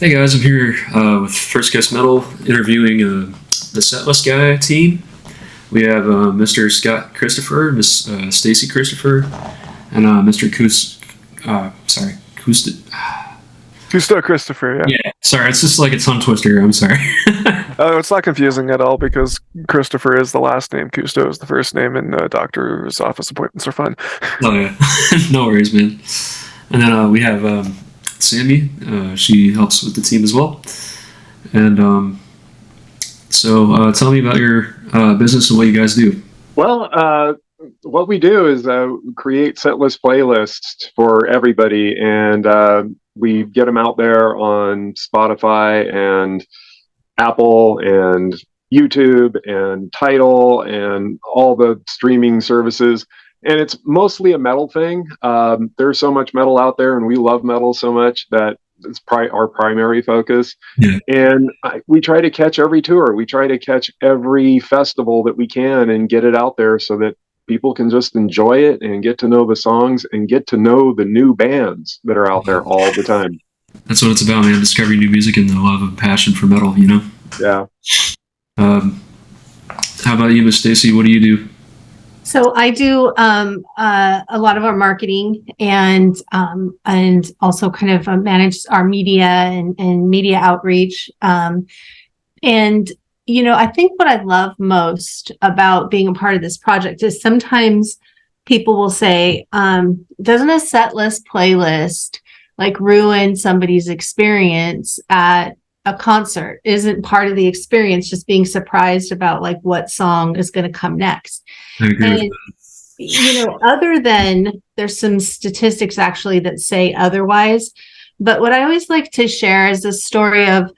Hey guys, I'm here with First Guest Metal interviewing the Setlist Guy team. We have Mr. Scott Christopher, Miss Stacy Christopher, and Mr. Gusto Christopher, yeah. Yeah, sorry, it's just like a tongue twister. I'm sorry. Oh, it's not confusing at all because Christopher is the last name, Gusto is the first name, and doctor's office appointments are fun. Oh yeah, no worries, man. And then we have Sammy. She helps with the team as well. And tell me about your business and what you guys do. Well, what we do is create setlist playlists for everybody, and we get them out there on Spotify and Apple and YouTube and Tidal and all the streaming services. And it's mostly a metal thing. There's so much metal out there, and we love metal so much that it's our primary focus. Yeah. And we try to catch every tour. We try to catch every festival that we can and get it out there so that people can just enjoy it and get to know the songs and get to know the new bands that are out there all the time. That's what it's about, man. Discovering new music and the love and passion for metal, you know? Yeah. How about you, Miss Stacy? What do you do? So I do a lot of our marketing and also kind of manage our media and media outreach. And, you know, I think what I love most about being a part of this project is sometimes people will say, doesn't a set list playlist like ruin somebody's experience at a concert? Isn't part of the experience just being surprised about like what song is going to come next? I agree with that. You know, other than there's some statistics actually that say otherwise, but what I always like to share is the story of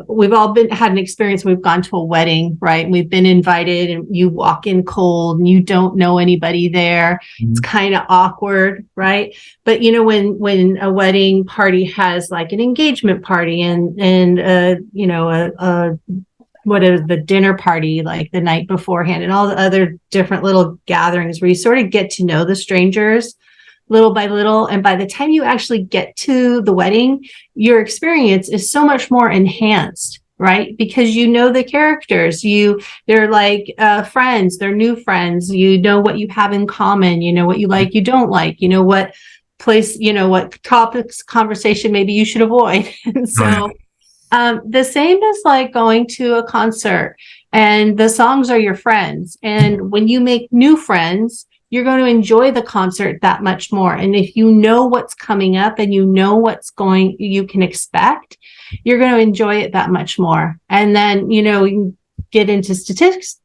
we've all had an experience. We've gone to a wedding, right? And we've been invited, and you walk in cold, and you don't know anybody there. Mm-hmm. It's kind of awkward, right? But you know, when a wedding party has like an engagement party and you know what is the dinner party like the night beforehand, and all the other different little gatherings where you sort of get to know the strangers little by little. And by the time you actually get to the wedding, your experience is so much more enhanced, right? Because you know the characters, they're like friends, they're new friends, you know what you have in common, you know what you like, you don't like, you know what place, you know what topics, conversation maybe you should avoid. And so the same is like going to a concert, and the songs are your friends. And when you make new friends, you're going to enjoy the concert that much more. And if you know what's coming up and you know you can expect, you're going to enjoy it that much more. And then, you know, you get into statistics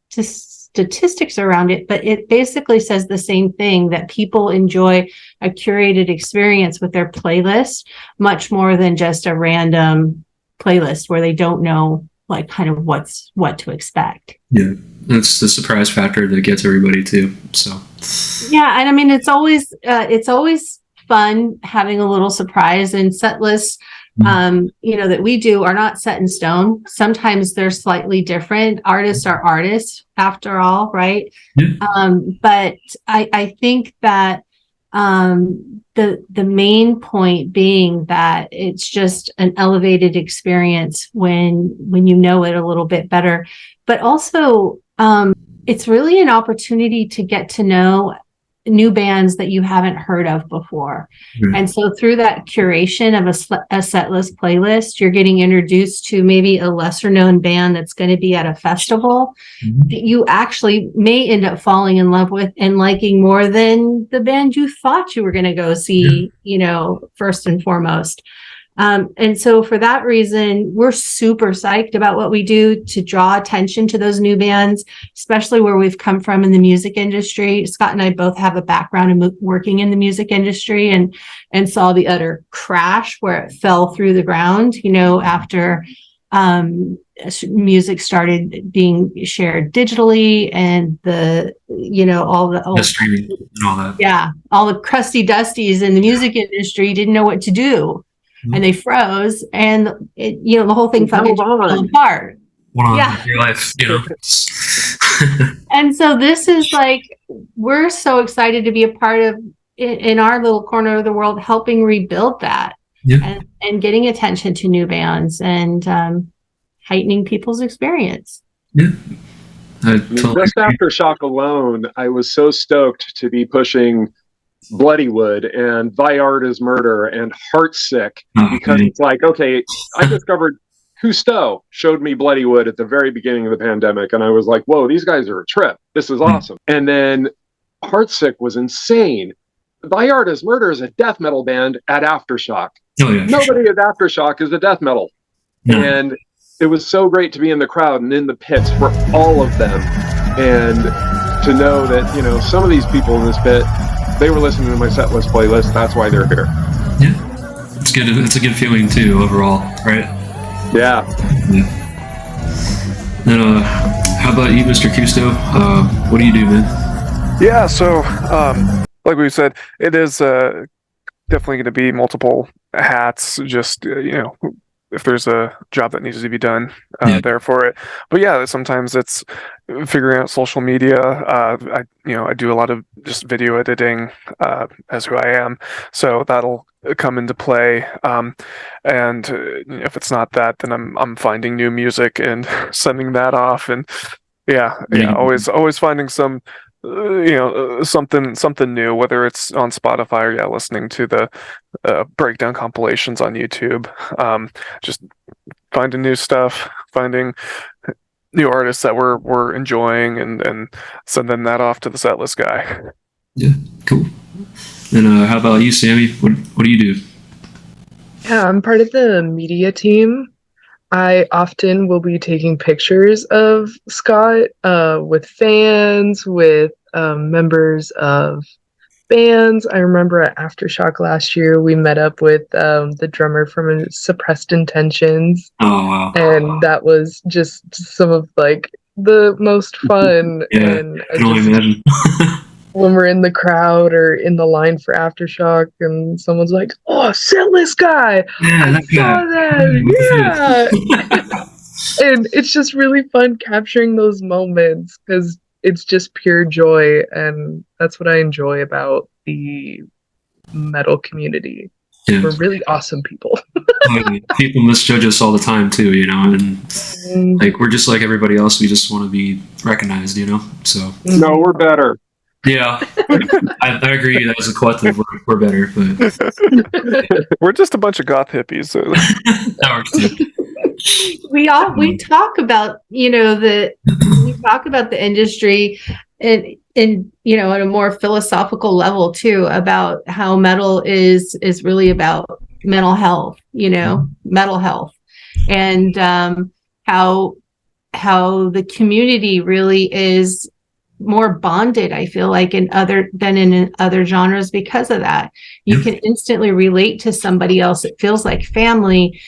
around it, but it basically says the same thing, that people enjoy a curated experience with their playlist much more than just a random playlist where they don't know like kind of what to expect. Yeah, that's the surprise factor that gets everybody too. So yeah, and I mean it's always fun having a little surprise. And set lists you know that we do are not set in stone. Sometimes they're slightly different. Artists are artists after all, right? Yeah. But I think that the main point being that it's just an elevated experience when you know it a little bit better, but also it's really an opportunity to get to know new bands that you haven't heard of before. Mm-hmm. And so through that curation of a set list playlist, you're getting introduced to maybe a lesser known band that's going to be at a festival that you actually may end up falling in love with and liking more than the band you thought you were going to go see, you know, first and foremost. And so for that reason, we're super psyched about what we do to draw attention to those new bands, especially where we've come from in the music industry. Scott and I both have a background in working in the music industry and saw the utter crash where it fell through the ground, you know, after music started being shared digitally and all the streaming and all that. Yeah, all the crusty dusties in the music industry didn't know what to do. And they froze, and the whole thing fucking fell apart. Your life, you know. And so this is like, we're so excited to be a part of in our little corner of the world, helping rebuild that. and getting attention to new bands and heightening people's experience. Yeah. Just after Shock alone, I was so stoked to be pushing Bloodywood and Thy Art is Murder and Heartsick, because it's like, okay, I discovered Cousteau showed me Bloodywood at the very beginning of the pandemic, and I was like, whoa, these guys are a trip. This is awesome. And then Heartsick was insane. Thy Art is Murder is a death metal band at Aftershock. Oh, yeah, nobody at Aftershock is a death metal. No. And it was so great to be in the crowd and in the pits for all of them, and to know that, you know, some of these people in this pit, they were listening to my Setlist playlist. That's why they're here. Yeah, it's good. It's a good feeling too, overall, right? Yeah. And how about you, Mr. Cousteau? What do you do, man? Yeah, so like we said, it is definitely going to be multiple hats. Just you know, if there's a job that needs to be done there for it. But yeah, sometimes it's figuring out social media. I do a lot of just video editing as who I am, so that'll come into play. And if it's not that, then I'm finding new music and sending that off. And always finding some something new, whether it's on Spotify or listening to the breakdown compilations on YouTube. Just finding new stuff, finding new artists that we're enjoying, and sending that off to the Setlist Guy. Yeah, cool. And how about you, Sammy? What do you do? Yeah, I'm part of the media team. I often will be taking pictures of Scott with fans, with members of bands. I remember at Aftershock last year, we met up with the drummer from Suppressed Intentions. Oh, wow. And that was just some of like the most fun. Yeah, and I can only imagine. When we're in the crowd or in the line for Aftershock and someone's like, "Oh, Setlist Guy! Yeah, I saw that! Yeah!" And it's just really fun capturing those moments because it's just pure joy, and that's what I enjoy about the metal community. Yeah. We're really awesome people. People misjudge us all the time too, you know, and like we're just like everybody else. We just want to be recognized, you know. So no, we're better. Yeah, I agree. That was a collective. We're better, but we're just a bunch of goth hippies. So. That works too. We talk about the industry and at a more philosophical level too, about how metal is really about mental health, mental health, and how the community really is more bonded, I feel like, in other genres because of that. You can instantly relate to somebody else. It feels like family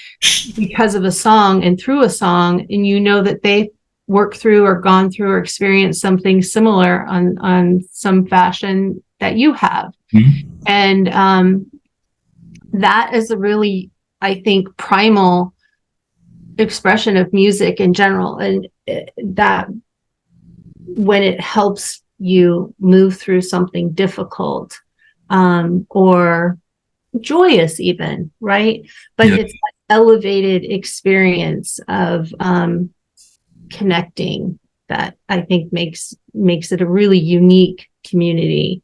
because of a song and through a song, and you know that they worked through or gone through or experienced something similar on some fashion that you have. And that is a really, I think, primal expression of music in general, and that when it helps you move through something difficult or joyous even, right? But it's that elevated experience of connecting that I think makes it a really unique community.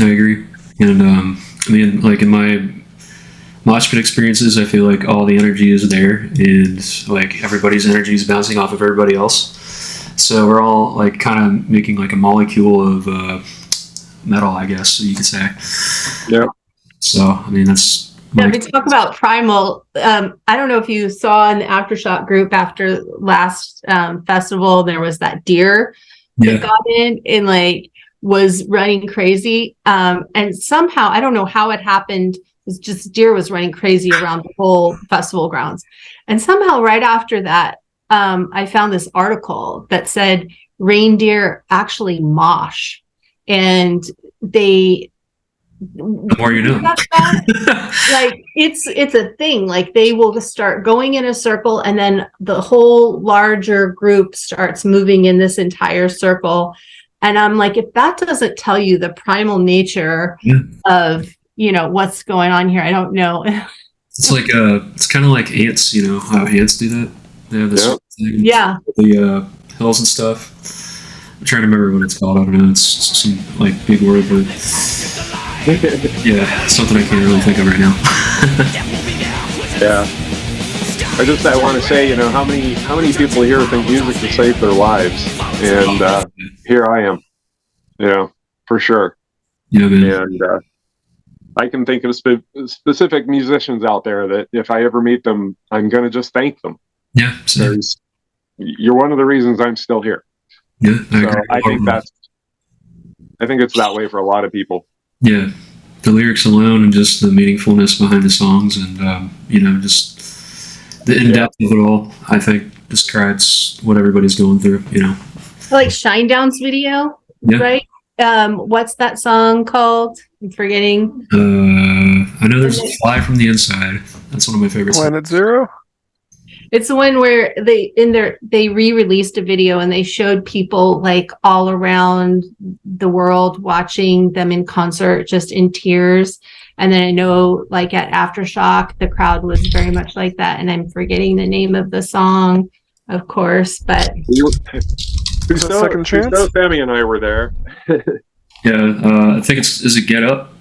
I agree. And I mean, like in my mosh pit experiences, I feel like all the energy is there, and like everybody's energy is bouncing off of everybody else. So we're all like kind of making like a molecule of metal, I guess you could say. Yeah. So I mean, that's. We talk about primal. I don't know if you saw in the Aftershock group after last festival, there was that deer that got in and like was running crazy. And somehow, I don't know how it happened. It was just deer was running crazy around the whole festival grounds. And somehow right after that, I found this article that said reindeer actually mosh, and they. The more you know. Like it's a thing. Like they will start going in a circle, and then the whole larger group starts moving in this entire circle. And I'm like, if that doesn't tell you the primal nature of what's going on here. I don't know. It's like it's kind of like ants. You know how ants do that? They have this Yep. thing, Yeah. the hills and stuff. I'm trying to remember what it's called. I don't know. It's some like big word, but yeah, it's something I can't really think of right now. Yeah. I want to say, how many people here think music will save their lives, and here I am, for sure. Yeah, man. And I can think of specific musicians out there that if I ever meet them, I'm going to just thank them. Yeah, same. Because you're one of the reasons I'm still here. Yeah, I So agree. I think it's that way for a lot of people. Yeah, the lyrics alone and just the meaningfulness behind the songs, and just the in depth of it all, I think describes what everybody's going through. Like Shinedown's video, Yeah. right? What's that song called? I'm forgetting. I know there's a Fly from the Inside. That's one of my favorites. Planet Zero. It's the one where they re-released a video and they showed people like all around the world watching them in concert, just in tears. And then I know, like at Aftershock, the crowd was very much like that. And I'm forgetting the name of the song, of course, but Second Chance? Sammy and I were there. Yeah, I think is it Get Up?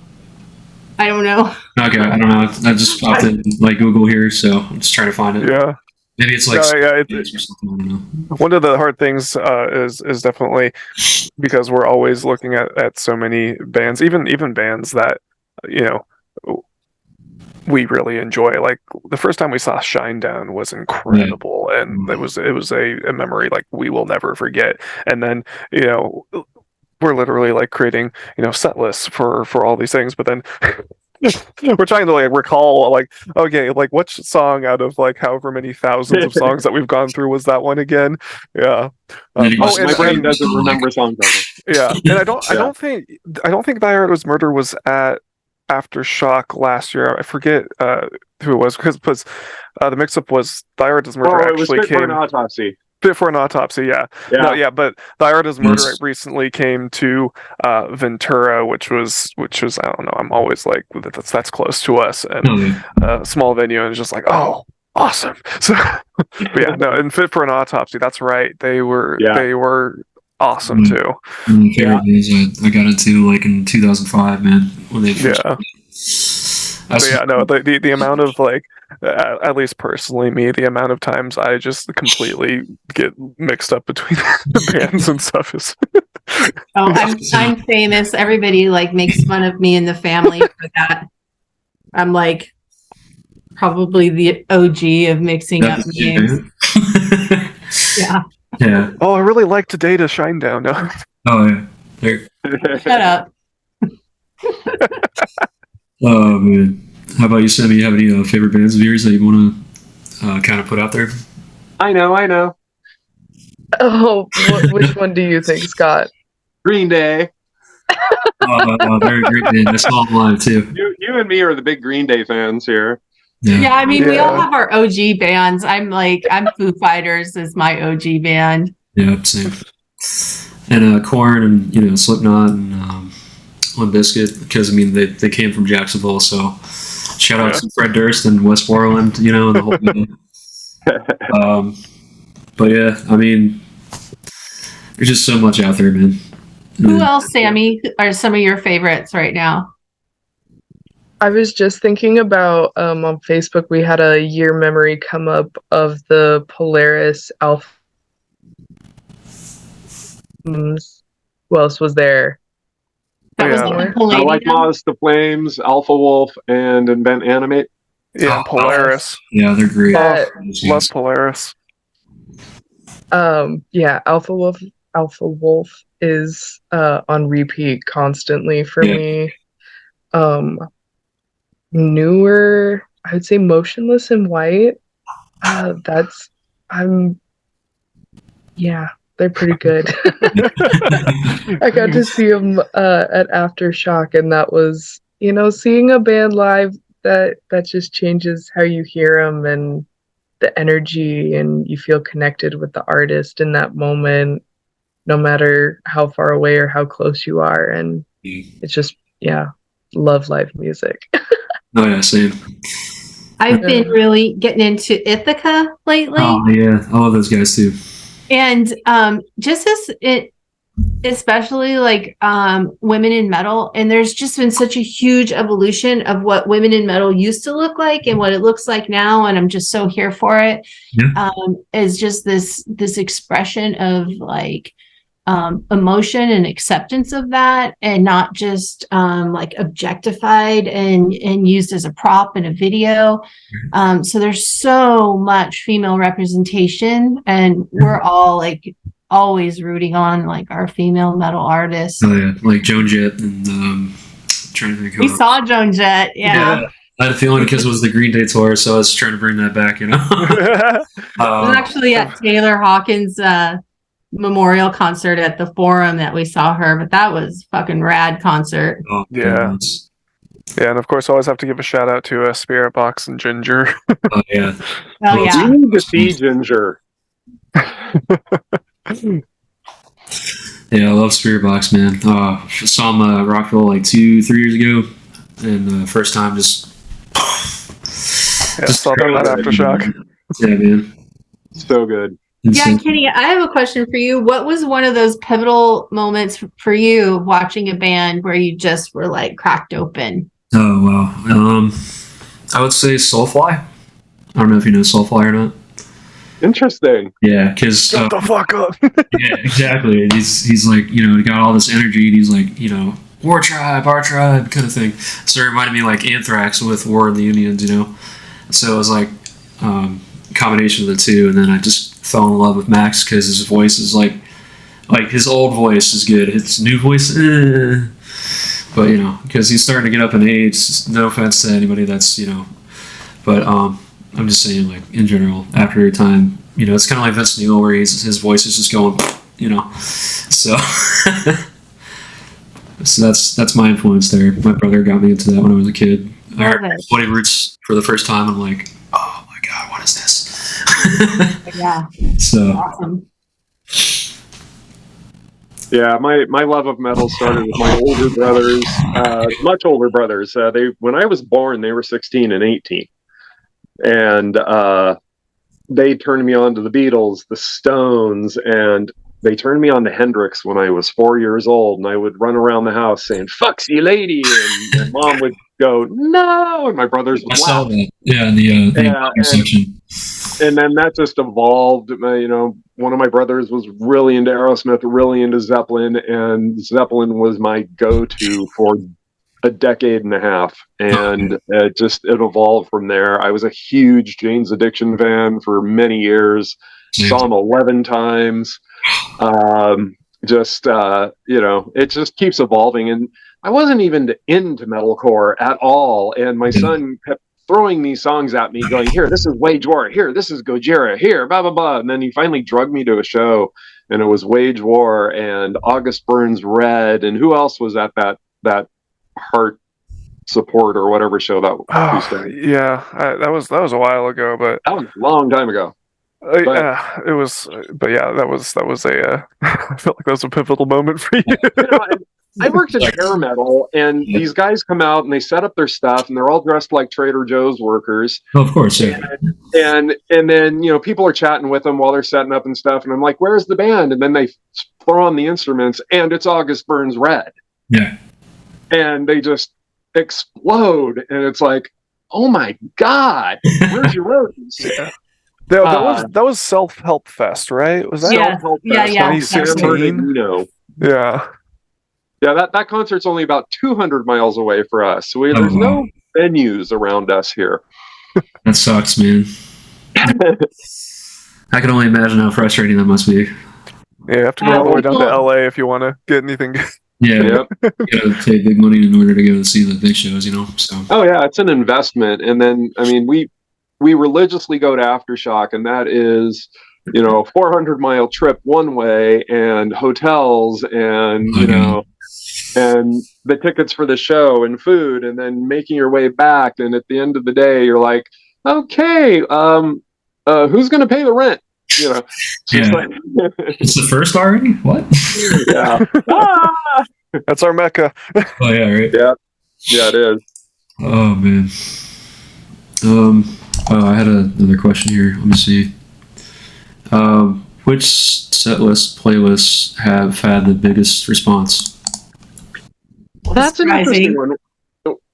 I don't know. Okay, I don't know. I just popped in like Google here, so I'm just trying to find it. Yeah. Maybe it's like Yeah, or something. I don't know. One of the hard things is definitely because we're always looking at so many bands, even bands that we really enjoy. Like the first time we saw Shinedown was incredible, and it was a memory like we will never forget. And then we're literally like creating set lists for all these things, but then we're trying to like recall like, okay, like which song out of like however many thousands of songs that we've gone through was that one again? Yeah. My brain doesn't remember songs. Yeah, and I don't think Thy Murder was at Aftershock last year. I forget who it was because the mix-up was Thy Murder it was actually Fit for an Autopsy. Fit for an Autopsy, yeah. No, yeah, but Thy Murder recently came to Ventura, which was I don't know. I'm always like that's close to us, and small venue, and it's just like, oh, awesome. So, but yeah, no, and Fit for an Autopsy. That's right. They were awesome too. One of my favorite days I got into like in 2005, man, when they first the amount of like, at least personally me, the amount of times I just completely get mixed up between the bands and stuff is. I'm famous. Everybody like makes fun of me in the family for that. I'm like probably the OG of mixing up names. Yeah. Yeah. Oh, I really like Today to Shinedown. No. Oh yeah. There. Shut up. Oh man. How about you, Sammy? You have any favorite bands of yours that you want to kind of put out there? I know. Oh, which one do you think, Scott? Green Day. Very great band. I saw them live too. You and me are the big Green Day fans here. Yeah, I mean, we all have our OG bands. I'm Foo Fighters is my OG band. Yeah, same. And Korn and Slipknot and Limp Bizkit, because I mean they came from Jacksonville, so shout out to Fred Durst and Wes Borland, and the whole band. But yeah, I mean, there's just so much out there, man. Who else, Sammy, are some of your favorites right now? I was just thinking about on Facebook we had a year memory come up of the Polaris Alpha. Who else was there? That was like the I like Modest the Flames, Alpha Wolf, and Invent Animate. Yeah, Polaris. Yeah, they're great. Love Polaris. Yeah, Alpha Wolf is on repeat constantly for me. Newer, I would say Motionless in White. They're pretty good. I got to see them at Aftershock, and that was, seeing a band live that just changes how you hear them and the energy, and you feel connected with the artist in that moment, no matter how far away or how close you are. And it's just, love live music. Oh yeah, same. I've been really getting into Ithaca lately. Oh yeah, I love those guys too. And just as it, especially like women in metal, and there's just been such a huge evolution of what women in metal used to look like and what it looks like now, and I'm just so here for it. Yeah. Is just this expression of like emotion and acceptance of that, and not just like objectified and used as a prop in a video. So there's so much female representation, and we're all like always rooting on like our female metal artists. Oh yeah, like Joan Jett and trying to think. We saw Joan Jett, yeah. I had a feeling because it was the Green Day tour, so I was trying to bring that back. It was actually at Taylor Hawkins' memorial concert at the Forum that we saw her, but that was fucking rad concert. Oh, Yeah. Yeah, and of course, I always have to give a shout out to Spirit Box and Ginger. Oh yeah. Oh yeah. You need to see Ginger. Yeah, I love Spirit Box, man. Saw him Rockville like 2-3 years ago, and first time just Saw them at Aftershock. Yeah, man. So good. Yeah, Kenny, I have a question for you. What was one of those pivotal moments for you watching a band where you just were like cracked open? Oh wow. I would say Soulfly. I don't know if you know Soulfly or not. Interesting. Yeah, because Shut the fuck up. yeah, exactly. He's like, he got all this energy, and he's like, War Tribe, our tribe, kind of thing. So it reminded me like Anthrax with War of the Unions, So it was like combination of the two, and then I just fell in love with Max because his voice is like his old voice is good. His new voice, but because he's starting to get up in age. No offense to anybody that's but I'm just saying, like, in general, after a time, it's kind of like Vince Neil, where his voice is just going, So, so that's my influence there. My brother got me into that when I was a kid. I heard Bloody Roots for the first time. I'm like, oh my god, what is this? Yeah. So awesome. Yeah, my love of metal started with my older brothers, much older brothers. When I was born, they were 16 and 18. And they turned me on to the Beatles, the Stones, and they turned me on to Hendrix when I was 4 years old. And I would run around the house saying, "Fucksy lady," and mom would go, "No," and my brothers would I saw laugh. that. Yeah, in the section. And then that just evolved. One of my brothers was really into Aerosmith, really into Zeppelin, and Zeppelin was my go-to for a decade and a half, and it evolved from there. I was a huge Jane's Addiction fan for many years. Saw him 11 times. It just keeps evolving, and I wasn't even into metalcore at all. And my son kept throwing these songs at me, going, "Here, this is Wage War. Here, this is Gojira. Here, blah blah blah." And then he finally drugged me to a show, and it was Wage War and August Burns Red, and who else was at that Heart Support or whatever show that used to. Yeah, that was a while ago, but that was a long time ago. It was, but yeah, that was a. I felt like that was a pivotal moment for you. I worked at hair metal, and these guys come out and they set up their stuff, and they're all dressed like Trader Joe's workers. Oh, of course, yeah. And then people are chatting with them while they're setting up and stuff, and I'm like, "Where's the band?" And then they throw on the instruments, and it's August Burns Red. Yeah. And they just explode, and it's like, "Oh my god, where's your roses?" Yeah. That was Self-Help Fest, right? Was that Self-Help Fest? 2016? Yeah, that concert's only about 200 miles away for us. So there's no venues around us here. That sucks, man. I can only imagine how frustrating that must be. Yeah, you have to go all the way down to LA if you want to get anything good. Yeah, you gotta pay big money in order to go and see the big shows, So. Oh yeah, it's an investment, and then we religiously go to Aftershock, and that is, a 400-mile trip one way, and hotels, and and the tickets for the show, and food, and then making your way back, and at the end of the day, you're like, okay, who's going to pay the rent? It's the first already? What? Yeah. That's our mecca. Oh yeah, right. Yeah. Yeah, it is. Oh man. I had another question here. Let me see. Which set list playlists have had the biggest response? That's an interesting one.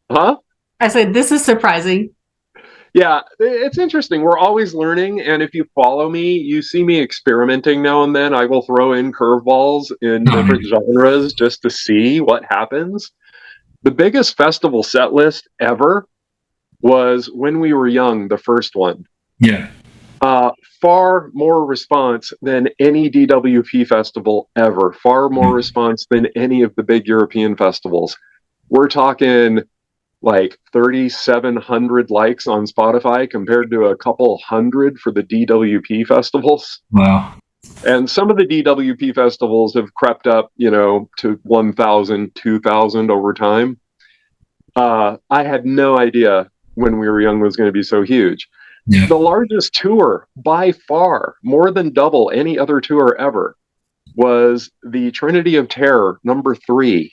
Huh? I said, this is surprising. Yeah, it's interesting. We're always learning, and if you follow me, you see me experimenting now and then. I will throw in curveballs in different genres just to see what happens. The biggest festival set list ever was When We Were Young, the first one. Yeah. Far more response than any DWP festival ever. Far more response than any of the big European festivals. We're talking like 3,700 likes on Spotify compared to a couple hundred for the DWP festivals. Wow. And some of the DWP festivals have crept up, to 1,000, 2,000 over time. I had no idea When We Were Young was going to be so huge. Yeah. The largest tour by far, more than double any other tour ever, was the Trinity of Terror, number 3.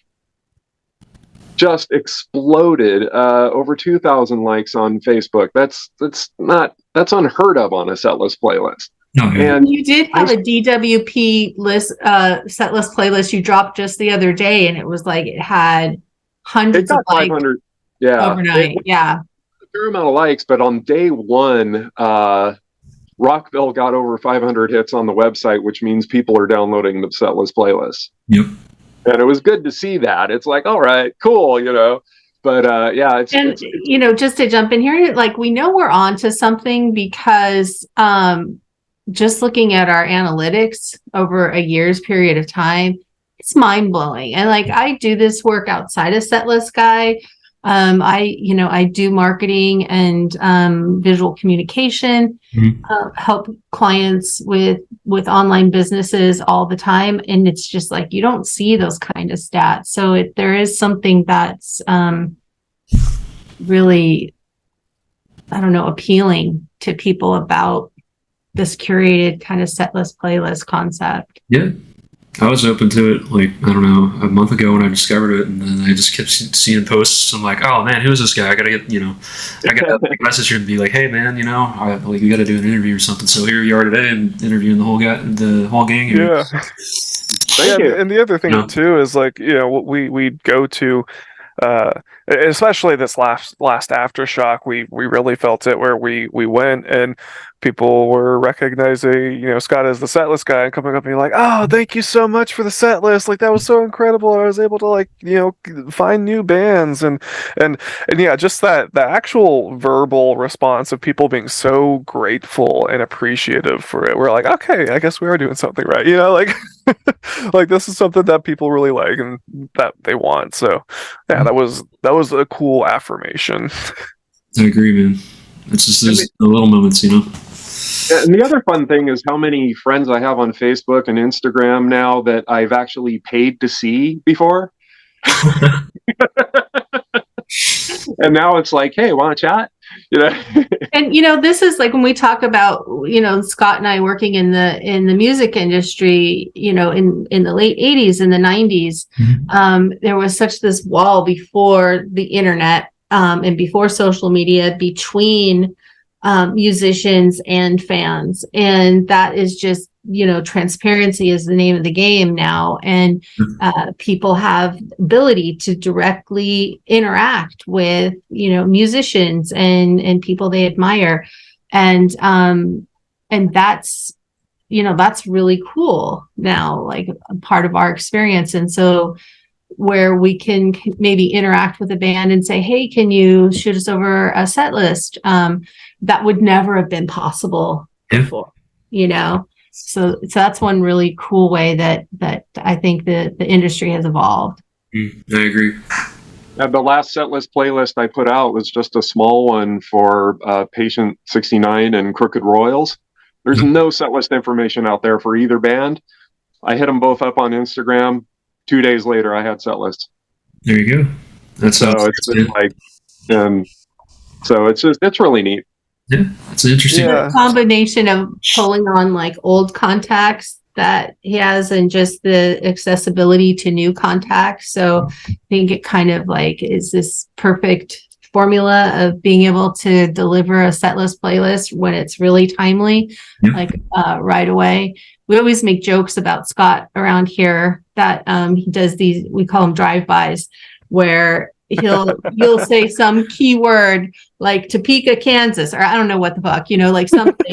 Just exploded, over 2,000 likes on Facebook. That's unheard of on a setlist playlist. No, yeah. And you did have a DWP list, set list playlist you dropped just the other day, and it was like it had hundreds of likes 500, yeah, overnight. Yeah, a fair amount of likes, but on day one, Rockville got over 500 hits on the website, which means people are downloading the setlist playlist. Yep. And it was good to see that. It's like, all right, cool, But yeah, it's just to jump in here, like we know we're on to something because just looking at our analytics over a year's period of time, it's mind blowing. And like I do this work outside of Setlist Guy. I do marketing and visual communication, help clients with online businesses all the time. And it's just like, you don't see those kind of stats. So there is something that's really, I don't know, appealing to people about this curated kind of set list playlist concept. Yeah. I was open to it, like, I don't know, a month ago when I discovered it, and then I just kept seeing posts. I'm like, oh man, who's this guy? I gotta get, I gotta message him and be like, hey man, we gotta do an interview or something. So here you are today, and interviewing the whole gang. Yeah. Thank you. And the other thing too is like, we go to, especially this last aftershock, we really felt it where we went and people were recognizing, Scott as the setlist guy and coming up and being like, oh, thank you so much for the set list. Like that was so incredible. I was able to find new bands and yeah, just the actual verbal response of people being so grateful and appreciative for it. We're like, okay, I guess we are doing something right. Like this is something that people really like and that they want. So yeah, that was a cool affirmation. I agree, man. It's just there's the little moments, And the other fun thing is how many friends I have on Facebook and Instagram now that I've actually paid to see before. And now it's like, hey, want to chat? And this is like when we talk about Scott and I working in the music industry, in the late 80s and the 90s, there was such this wall before the internet and before social media between musicians and fans, and that is just transparency is the name of the game now, and people have ability to directly interact with musicians and people they admire, and that's that's really cool now, like a part of our experience. And so where we can maybe interact with a band and say, hey, can you shoot us over a set list? That would never have been possible before, So that's one really cool way that I think the industry has evolved. I agree. The last setlist playlist I put out was just a small one for Patient 69 and Crooked Royals. There's no setlist information out there for either band. I hit them both up on Instagram. 2 days later, I had set lists. There you go. That's so it's just like, so it's really neat. Yeah, that's interesting. Yeah. The combination of pulling on like old contacts that he has and just the accessibility to new contacts. So I think it kind of like is this perfect formula of being able to deliver a set list playlist when it's really timely, Yeah. like right away. We always make jokes about Scott around here that he does these, we call them drive-bys, where you'll say some keyword like Topeka, Kansas, or I don't know what the fuck, like something.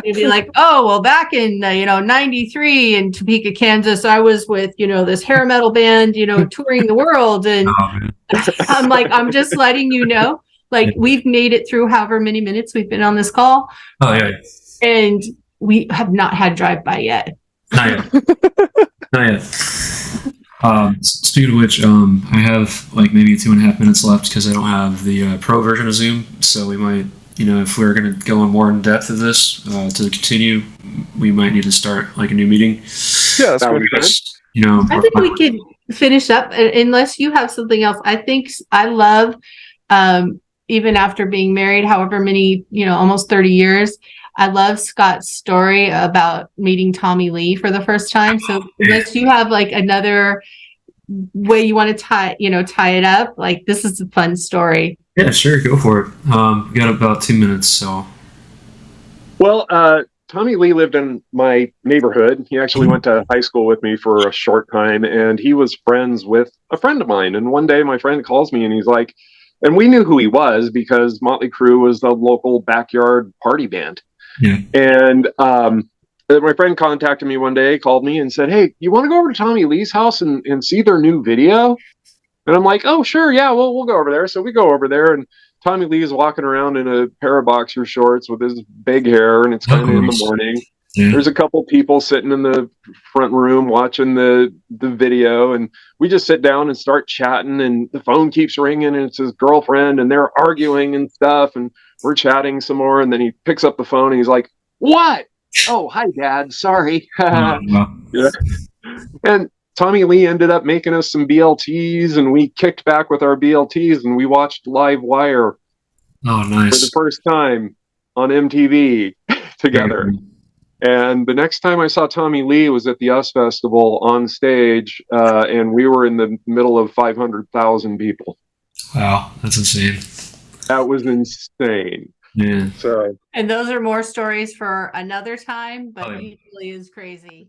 It'd be like, oh, well, back in, 93 in Topeka, Kansas, I was with, this hair metal band, touring the world. And Oh, man. I'm like, I'm just letting you know, like, we've made it through however many minutes we've been on this call. Oh, yeah. And we have not had drive-by yet. Not yet. Not yet. Speaking of which, I have like maybe 2.5 minutes left because I don't have the pro version of Zoom. So we might, if we're going to go in more in depth of this to continue, we might need to start like a new meeting. Yeah, that's good. Because, I think we could finish up unless you have something else. I think I love, even after being married, however many, almost 30 years, I love Scott's story about meeting Tommy Lee for the first time. So unless you have like another way you want to tie it up, like this is a fun story. Yeah, sure, go for it. We got about 2 minutes, so. Well, Tommy Lee lived in my neighborhood. He actually went to high school with me for a short time, and he was friends with a friend of mine. And one day my friend calls me and he's like, and we knew who he was because Motley Crue was the local backyard party band. Yeah. And my friend contacted me one day, called me and said, hey, you want to go over to Tommy Lee's house and see their new video? And I'm like, oh, sure. Yeah, we'll go over there. So we go over there, and Tommy Lee is walking around in a pair of boxer shorts with his big hair, and it's kind of in the morning. Yeah. There's a couple people sitting in the front room watching the video, and we just sit down and start chatting, and the phone keeps ringing, and it's his girlfriend, and they're arguing and stuff, and we're chatting some more, and then he picks up the phone, and he's like, what? Oh, hi, Dad. Sorry. Yeah. And Tommy Lee ended up making us some BLTs, and we kicked back with our BLTs, and we watched Live Wire. Oh, nice. For the first time on MTV together. And the next time I saw Tommy Lee was at the US Festival on stage, and we were in the middle of 500,000 people. Wow, that's insane. That was insane. Yeah. So. And those are more stories for another time, but usually is crazy.